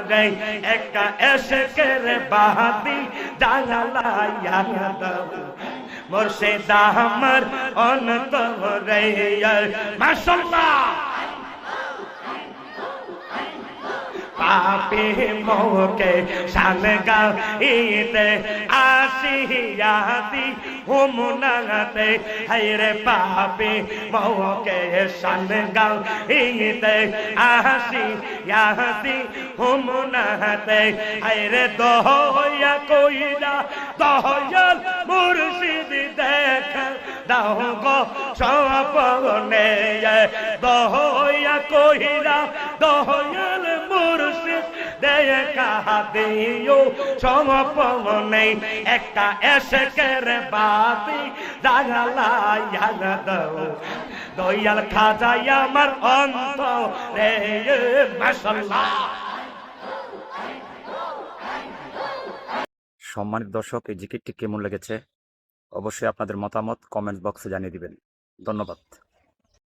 রে একা এশকের বাতি জ্বালাইয়া দাও মুর্শিদ আমার অন্তরে মাশাআল্লাহ পাপি মোকে শানগা ইতে আসিয়াতি হুমনাতে হায়রে পাপি মোকে শানগা ইতে আসিয়াতি হুমনাতে হায়রে দয়া কইরা দয়াল মুর্শিদ দেখ দাও গো স্বপনে দয়া কইরা দয়াল মুর্শিদ দেখা দিও স্বপনে একা এশকের বাতি জ্বালাইয়া দাও দয়াল খাজাই আমার অন্তরে মাশাআল্লাহ। সম্মানিত দর্শক, এই জিকিরটি কেমন লেগেছে অবশ্যই আপনাদের মতামত কমেন্ট বক্সে জানিয়ে দিবেন। ধন্যবাদ।